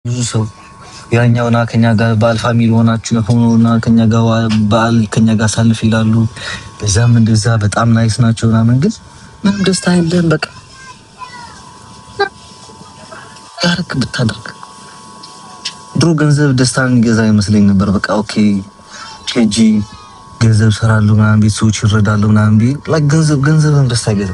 ብዙ ሰው ያኛውና ከኛ ጋር በአል ፋሚሊ ሆኖና ከኛ ጋር በአል ከኛ ጋር ሳልፍ ይላሉ። በዛም እንደዛ በጣም ናይስ ናቸው ምናምን፣ ግን ምንም ደስታ የለም። በቃ ያርክ ብታደርግ ድሮ ገንዘብ ደስታን ገዛ ይመስለኝ ነበር። በቃ ኦኬ ኬጂ ገንዘብ ሰራለሁ ምናምን ቤተሰቦች ይረዳሉ ምናምን ቢል ገንዘብም ደስታ ገዛ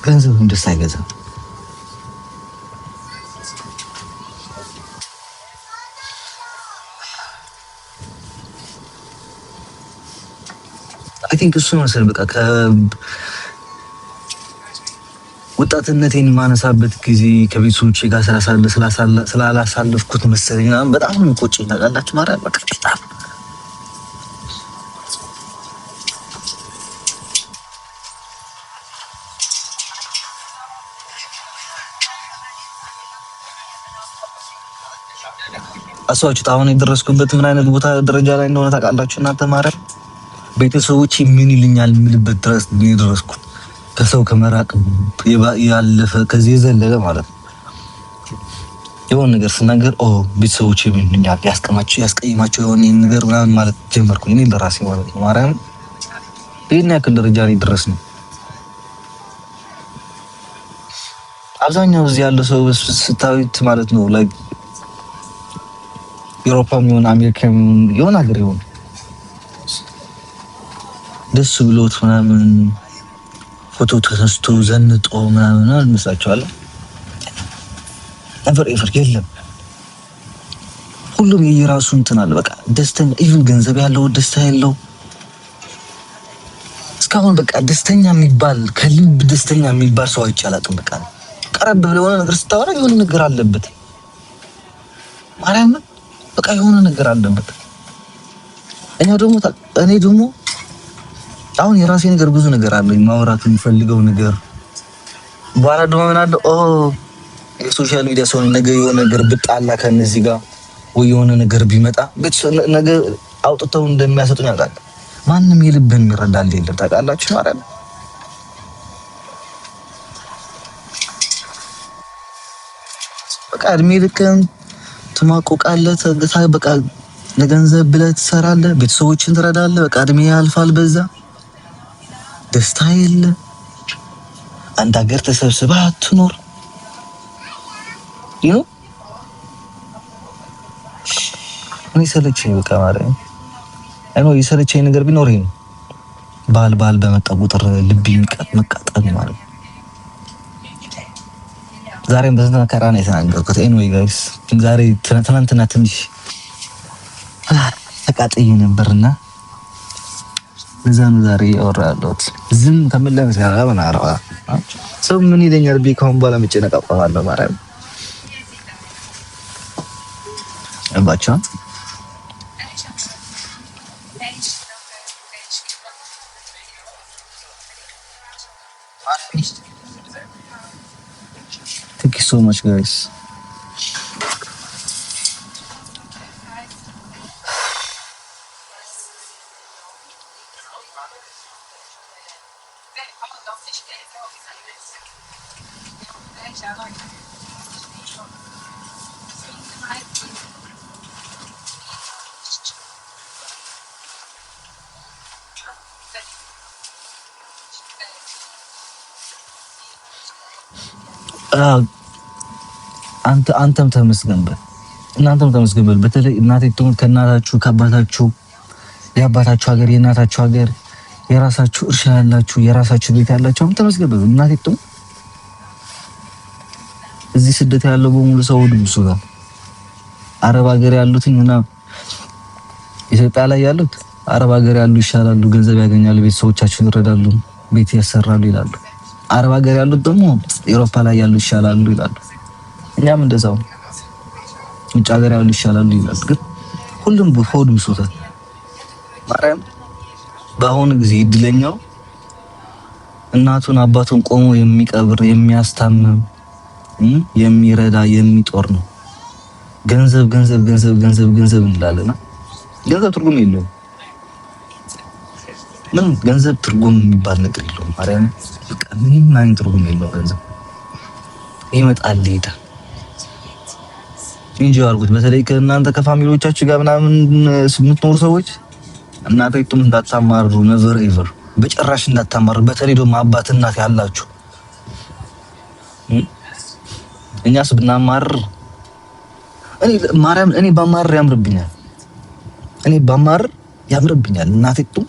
ገንዘብም ደስታ አይገዛም። አይ ቲንክ እሱ መሰለኝ በቃ ወጣትነቴን ማነሳበት ጊዜ ከቤተሰቦቼ ጋር ስላላሳለፍኩት መሰለኝ በጣም ነው ቆጭኝ ታውቃላችሁ። ማለት በቃ በጣም አስዋችሁት አሁን የደረስኩበት ምን አይነት ቦታ ደረጃ ላይ እንደሆነ ታውቃላችሁ እናንተ። ማለት ቤተሰቦቼ ምን ይልኛል የምልበት ድረስ የደረስኩት ከሰው ከመራቅ ያለፈ ከዚህ የዘለለ ማለት ነው። የሆነ ነገር ስናገር ቤተሰቦቼ ምን ይልኛል ያስቀይማቸው የሆነ ነገር ምናምን ማለት ጀመርኩኝ እኔ ለራሴ ማለት ነው። ማርያም ይሄን ያክል ደረጃ ላይ ድረስ ነው። አብዛኛው እዚህ ያለ ሰው ስታዩት ማለት ነው ላይክ ዩሮፓም ይሁን አሜሪካም ይሁን ሀገር ይሁን ደስ ብሎት ምናምን ፎቶ ተነስቶ ዘንጦ ምናምን አልመስላችኋል? ነበር የለም። ሁሉም የየራሱ እንትን አለ። በቃ ደስተኛ ይሁን ገንዘብ ያለው ደስታ ያለው እስካሁን በቃ ደስተኛ የሚባል ከልብ ደስተኛ የሚባል ሰው አይቻላትም። በቃ ቀረብ ብሎ የሆነ ነገር ስታወራ የሆነ ነገር አለበት። ማርያም በቃ የሆነ ነገር አለበት። እኔ ደግሞ አሁን የራሴ ነገር ብዙ ነገር አለኝ ማውራት የሚፈልገው ነገር። በኋላ ደግሞ ምን አለ የሶሻል ሚዲያ ሰው ነገር የሆነ ነገር ብጣላ ከነዚህ ጋር ወይ የሆነ ነገር ቢመጣ ነገ አውጥተው እንደሚያሰጡኝ አውቃለሁ። ማንም የልብን የሚረዳል የለም ታውቃላችሁ። ማለት ነው በቃ እድሜ ልክህን ትማቆቃለህ። በቃ ለገንዘብ ብለህ ትሰራለህ፣ ቤተሰቦችን ትረዳለህ። በቃ እድሜ ያልፋል። በዛ ደስታ የለ። አንድ ሀገር ተሰብስበህ አትኖር። ይኸው እኔ ሰለቸኝ በቃ ማለት ነው። የሰለቸኝ ነገር ቢኖር ይሄ ነው። በዓል በመጣ ቁጥር ልብ መቃጠል ማለት ነው። ዛሬም በስንት መከራ ነው የተናገርኩት። ኤኒዌይ ጋይስ ዛሬ ትናንትና ትንሽ ተቃጥዬ ነበርና ለዛ ነው ዛሬ ያወራሁት። ዝም ከመለመ ሲያራ በናራዋ ሰው ምን ይለኛል ቢካውን ባላ መጨነቅ አቋማለሁ ማለት ነው። ባቻ Thank you so much guys. አንተም ተመስገንበት፣ እናንተም ተመስገንበት። በተለይ እናቴ ትሁን ከእናታችሁ ከአባታችሁ የአባታችሁ ሀገር የእናታችሁ ሀገር የራሳችሁ እርሻ ያላችሁ የራሳችሁ ቤት ያላችሁ ተመስገንበት። እናቴ ትሁን እዚህ ስደት ያለው በሙሉ ሰው ድምሱ ጋር አረብ ሀገር ያሉትና ኢትዮጵያ ላይ ያሉት አረብ ሀገር ያሉ ይሻላሉ፣ ገንዘብ ያገኛሉ፣ ቤተሰቦቻቸውን ይረዳሉ፣ ቤት ያሰራሉ ይላሉ። አረብ ሀገር ያሉት ደግሞ አውሮፓ ላይ ያሉ ይሻላሉ ይላሉ። እኛም እንደዛው ውጭ ሀገር ያሉ ይሻላሉ ይላሉ። ግን ሁሉም ሆድ ብሶታል። ማርያም በአሁኑ ጊዜ እድለኛው እናቱን አባቱን ቆሞ የሚቀብር የሚያስታምም የሚረዳ የሚጦር ነው። ገንዘብ ገንዘብ ገንዘብ ገንዘብ ገንዘብ እንላለና ገንዘብ ትርጉም የለውም። ምን ገንዘብ ትርጉም የሚባል ነገር የለውም። ማርያም በቃ ምንም አይነት ትርጉም የለውም። ገንዘብ ይመጣል ይሄዳል እንጂ አልኩት። በተለይ ከእናንተ ከፋሚሊዎቻችሁ ጋር ምናምን የምትኖሩ ሰዎች እናታችሁም እንዳታማሩ፣ ነቨር ኤቨር በጭራሽ እንዳታማሩ። በተለይ ደግሞ አባት እናት ያላችሁ እኛስ ብናማር እኔ ባማር ያምርብኛል። እኔ ባማር ያምርብኛል። እናቴቱም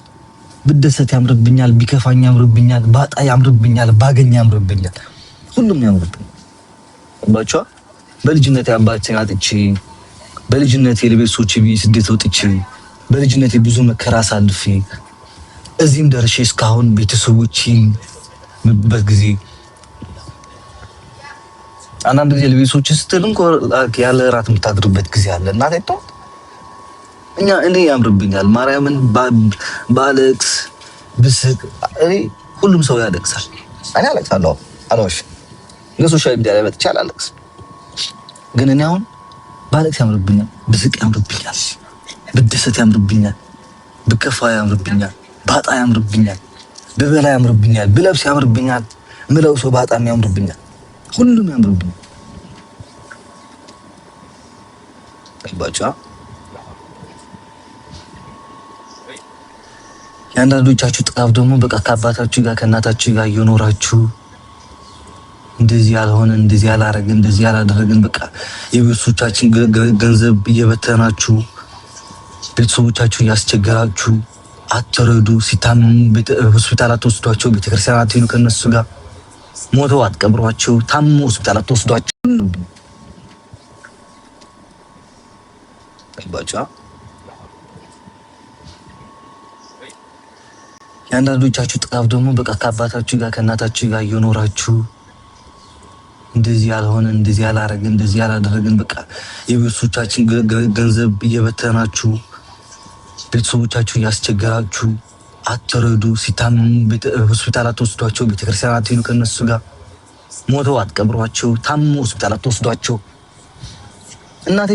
ብደሰት ያምርብኛል፣ ቢከፋኝ ያምርብኛል፣ ባጣ ያምርብኛል፣ ባገኝ ያምርብኛል፣ ሁሉም ያምርብኛል። ባቻ በልጅነቴ አባቴን አጥቼ፣ በልጅነቴ ለቤተሰቦቼ ስደት ወጥቼ፣ በልጅነቴ ብዙ መከራ አሳልፌ እዚህም ደርሼ እስካሁን ቤተሰቦቼን በጊዜ አንዳንድ ጊዜ ለቤተሰቦቼ ስትል እንኳን ያለ እራት የምታድርበት ጊዜ አለ። እናቴቱ እኔ ያምርብኛል። ማርያምን ባለቅስ ብስቅ ሁሉም ሰው ያለቅሳል። እኔ አለቅሳለሁ። አላውሽ ለሶሻል ሚዲያ ላይ መጥቼ አላለቅስ። ግን እኔ አሁን ባለቅስ ያምርብኛል፣ ብስቅ ያምርብኛል፣ ብደሰት ያምርብኛል፣ ብከፋ ያምርብኛል፣ ባጣ ያምርብኛል፣ ብበላ ያምርብኛል፣ ብለብስ ያምርብኛል፣ ምለብሰው ባጣም ያምርብኛል፣ ሁሉም ያምርብኛል። ባቻ የአንዳንዶቻችሁ ጥቃፍ ደግሞ በቃ ከአባታችሁ ጋር ከእናታችሁ ጋር እየኖራችሁ እንደዚህ ያልሆነ እንደዚህ ያላረግን እንደዚህ ያላደረግን በቃ የቤተሰቦቻችን ገንዘብ እየበተናችሁ ቤተሰቦቻችሁ እያስቸገራችሁ አትረዱ። ሲታመሙ ሆስፒታል አትወስዷቸው፣ ቤተክርስቲያን አትሄዱ ከነሱ ጋር። ሞተው አትቀብሯቸው፣ ታመሙ ሆስፒታል አትወስዷቸው። ባቻ የአንዳንዶቻችሁ ጥቃፍ ደግሞ በቃ ከአባታችሁ ጋር ከእናታችሁ ጋር እየኖራችሁ እንደዚህ ያልሆነ እንደዚህ ያላረግን እንደዚህ ያላደረግን በቃ የቤተሰቦቻችን ገንዘብ እየበተናችሁ ቤተሰቦቻችሁ እያስቸገራችሁ አትረዱ። ሲታመሙ ሆስፒታል አትወስዷቸው፣ ቤተክርስቲያን አትሄዱ ከነሱ ጋር። ሞተው አትቀብሯቸው፣ ታመሙ ሆስፒታል አትወስዷቸው። እናቴ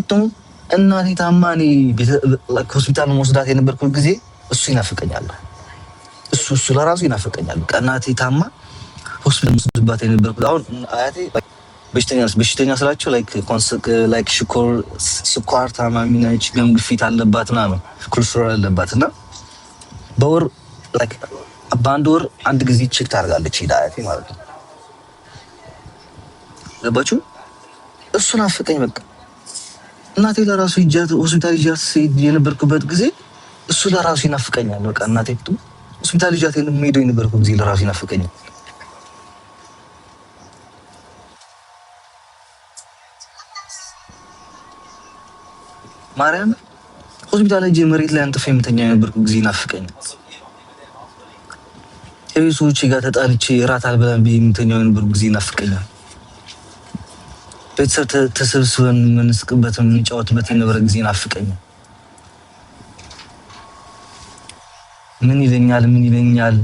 ታማ እኔ ሆስፒታል መወስዳት የነበርኩት ጊዜ እሱ ይናፍቀኛል። እሱ ለራሱ ይናፍቀኛል። በቃ እናቴ ታማ ሆስፒታል መስድባት የነበርኩት አሁን አያቴ በሽተኛ ስላቸው ላይክ ስኳር ታማሚ ነች፣ ደም ግፊት አለባት ምናምን ኮሌስትሮል አለባት እና በአንድ ወር አንድ ጊዜ ቼክ ታደርጋለች ሄዳ አያቴ ማለት ነው። ገባችሁ? እሱ ናፍቀኝ በቃ እናቴ ለራሱ ሆስፒታል ይጃት የነበርኩበት ጊዜ እሱ ለራሱ ይናፍቀኛል። በቃ እናቴ ሆስፒታል ይጃት የምሄደው የነበርኩበት ጊዜ ለራሱ ይናፍቀኛል። ማርያም ሆስፒታል ሄጄ መሬት ላይ አንጥፌ የምተኛ የነበርኩበት ጊዜ ይናፍቀኛል። ከቤተሰቦቼ ጋር ተጣልቼ እራት አልበላም ብዬ የምተኛው የነበርኩበት ጊዜ ይናፍቀኛል። ቤተሰብ ተሰብስበን የምንስቅበት የምንጫወትበት የነበረ ጊዜ ይናፍቀኛል። ምን ይለኛል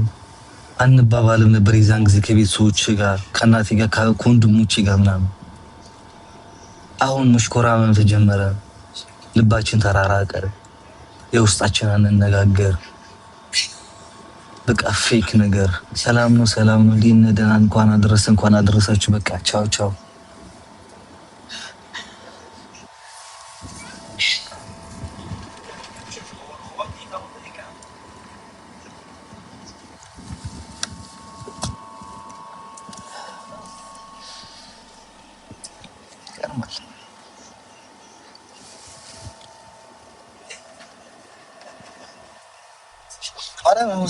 አንባባልም ነበር የዛን ጊዜ ከቤተሰቦቼ ጋር ከእናቴ ጋር ከወንድሞቼ ጋር ምናምን። አሁን መሽኮራመም ተጀመረ፣ ልባችን ተራራቀ፣ የውስጣችን አንነጋገር። በቃ ፌክ ነገር ሰላም ነው እንዴት ነህ ደህና እንኳን አደረሳችሁ በቃ ቻው።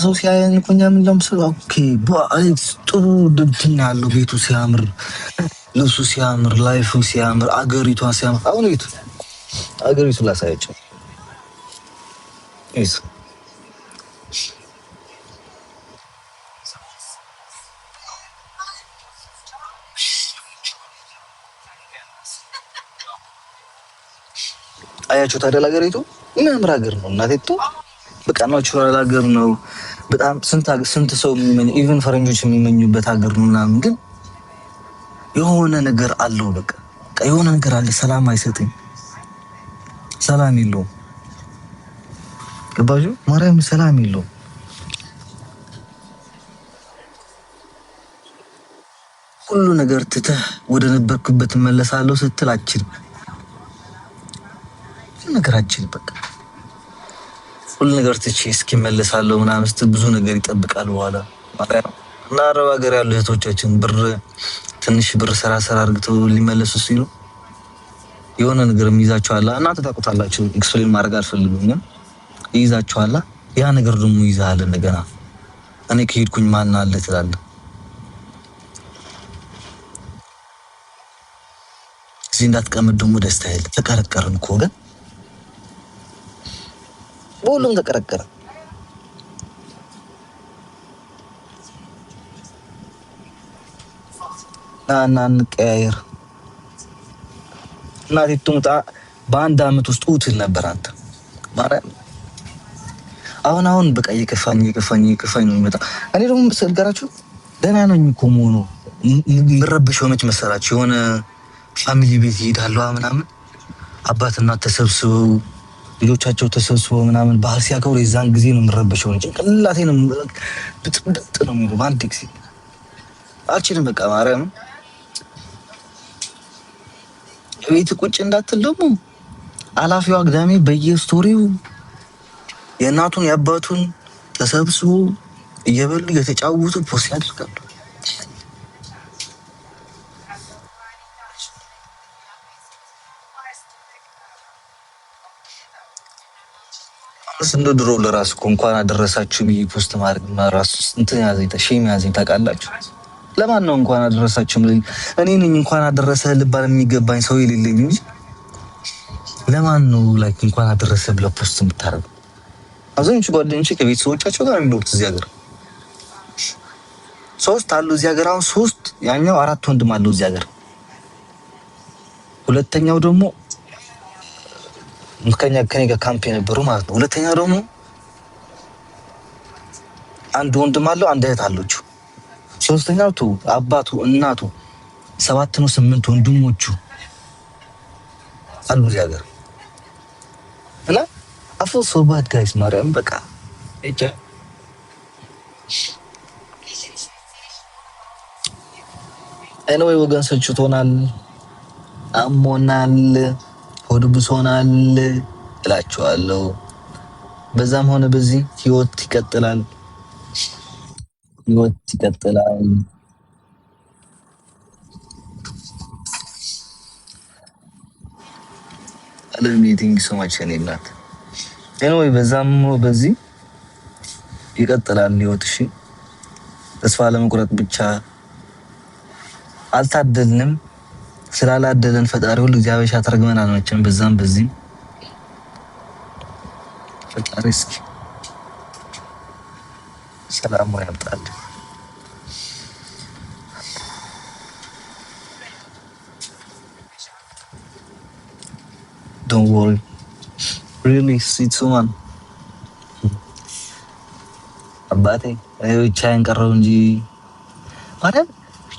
ሰው ሲያየን እኮ እኛ ምን ለምሰል ኦኬ ጥሩ እንትን ያለው ቤቱ ሲያምር፣ ልብሱ ሲያምር፣ ላይፉ ሲያምር፣ አገሪቷ ሲያምር። አሁን አገሪቱ ላሳያቸው እስ አያችሁ ታዲያ አገሪቱ የሚያምር ሀገር ነው እናቴቱ። በቃ ናቹራል ሀገር ነው። በጣም ስንት ሰው የሚመኝ ኢቭን ፈረንጆች የሚመኙበት ሀገር ነው ምናምን፣ ግን የሆነ ነገር አለው። በቃ የሆነ ነገር አለ። ሰላም አይሰጥም፣ ሰላም የለውም። ገባችሁ? ማርያም ሰላም የለውም። ሁሉ ነገር ትተህ ወደ ነበርክበት እመለሳለሁ ስትል አችልም። ነገራችን በቃ ሁሉ ነገር ትቼ እስኪ እመለሳለሁ ምናምን ስትል ብዙ ነገር ይጠብቃል በኋላ ማርያም። እና አረብ ሀገር ያሉ እህቶቻችን ትንሽ ብር ስራ አድርገው ሊመለሱ ሲሉ የሆነ ነገር ይይዛቸዋል። እናንተ ታውቁታላችሁ፣ ኤክስፕሌን ማድረግ አልፈልግም፣ ግን ይይዛቸዋል። ያ ነገር ደግሞ ይዛሃል እንደገና። እኔ ከሄድኩኝ ማን አለ ትላለህ። እዚህ እንዳትቀመጥ ደግሞ ደስታ የለ። ተቀረቀርን እኮ ግን በሁሉም ተቀረቀረ። ና እንቀያየር። እናቴ ትሙት በአንድ አመት ውስጥ ውትል ነበር አንተ ማለት አሁን በቃ እየከፋኝ ነው የሚመጣ። እኔ ደግሞ ስልጋራችሁ ደህና ነኝ እኮ መሆኑ የምረብሸው መች መሰላችሁ? የሆነ ፋሚሊ ቤት ይሄዳለሁ ምናምን አባትና ተሰብስበው ልጆቻቸው ተሰብስበው ምናምን ባህል ሲያከብሩ የዛን ጊዜ ነው የምረብሸው እንጂ ቅላቴ ነው ብጥብጥ ነው የሚለው። በአንድ ጊዜ አልችልም በቃ ማርያም። ቤት ቁጭ እንዳትል ደግሞ አላፊው አግዳሚ በየስቶሪው የእናቱን የአባቱን ተሰብስቦ እየበሉ እየተጫወቱ ፖስት ያደርጋሉ። እንደ ድሮ ለራስ እንኳን አደረሳችሁ ብዬ ፖስት ማድረግ ራሱ እንትን ያዘኝ ሼም ያዘኝ ታውቃላችሁ። ለማን ነው እንኳን አደረሳችሁ? እኔ ነኝ እንኳን አደረሰ ልባል የሚገባኝ ሰው የሌለኝ እንጂ ለማን ነው ላይክ እንኳን አደረሰ ብለህ ፖስት የምታደርገው? አብዛኞቹ ጓደኞቼ ከቤተሰቦቻቸው ጋር የሚኖሩት እዚህ ሀገር 3 አሉ እዚህ ሀገር አሁን 3 ያኛው 4 ወንድም አለው እዚህ ሀገር። ሁለተኛው ደግሞ ከኛ ጋር ካምፕ የነበሩ ማለት ነው። ሁለተኛው ደግሞ አንድ ወንድም አለው አንድ እህት አለችው። ሶስተኛው አባቱ እናቱ 7 ነው 8 ወንድሞቹ አሉ እዚህ ሀገር እና አፎ ሶ ባድ ጋይስ ማርያም በቃ እጃ ኤኒዌይ ወገን ሰልችቶናል፣ አሞናል፣ ሆድ ብሶናል እላችኋለሁ። በዛም ሆነ በዚህ ህይወት ይቀጥላል። አለሚቲንግ ሶማች ከኔላት ኤኒዌይ በዛም በዚህ ይቀጥላል ህይወት። እሺ ተስፋ ለመቁረጥ ብቻ አልታደልንም። ስላላደለን ፈጣሪ ሁሉ ጊዜ አበሻ ተረግመናል መቼም። በዛም በዚህ ፈጣሪ እስኪ ሰላም ያምጣል። Don't worry. Really, it's one. አባቴ ብቻዬን ቀረው እንጂ ማለት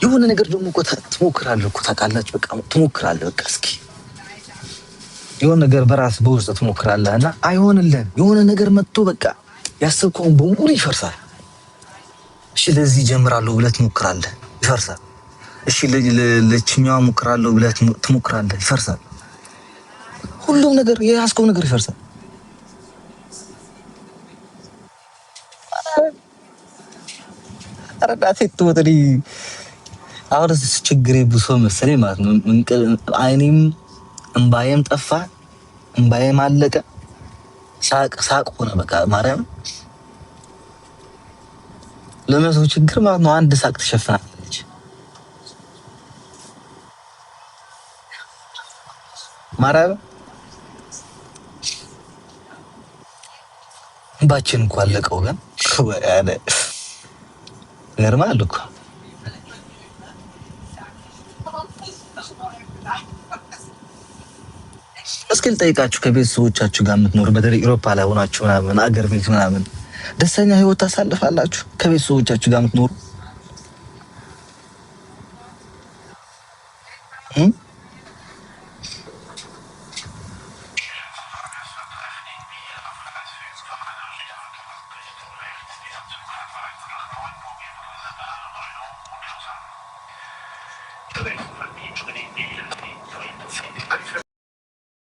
የሆነ ነገር ደግሞ እኮ ትሞክራለህ እኮ ታውቃላችሁ። በቃ ትሞክራለህ በቃ እስኪ የሆነ ነገር በራስ በውስጥ ትሞክራለህ እና አይሆንልህም። የሆነ ነገር መጥቶ በቃ ያሰብከውን በሙሉ ይፈርሳል። እሺ ለዚህ ጀምራለሁ ብለህ ትሞክራለህ፣ ይፈርሳል። እሺ ለችኛዋ ሞክራለሁ ብለህ ትሞክራለህ፣ ይፈርሳል። ሁሉም ነገር የያዝከው ነገር ይፈርሳል። አረዳቴ ተወጥሪ አሁን ችግሬ ብሶ መሰለኝ ማለት ነው። አይኔም እምባዬም ጠፋ፣ እምባዬም አለቀ። ሳቅ ሆነ በቃ ማርያም። ለመሰው ችግር ማለት ነው አንድ ሳቅ ትሸፍናለች ማርያም። እንባችን እኮ አለቀው ግን ያለ ገርማል እኮ። እስኪ ልጠይቃችሁ፣ ከቤተሰቦቻችሁ ጋር የምትኖሩ በተለይ አውሮፓ ላይ ሆናችሁ ምናምን አገር ቤት ምናምን ደስተኛ ህይወት ታሳልፋላችሁ? ከቤተሰቦቻችሁ ጋር የምትኖሩ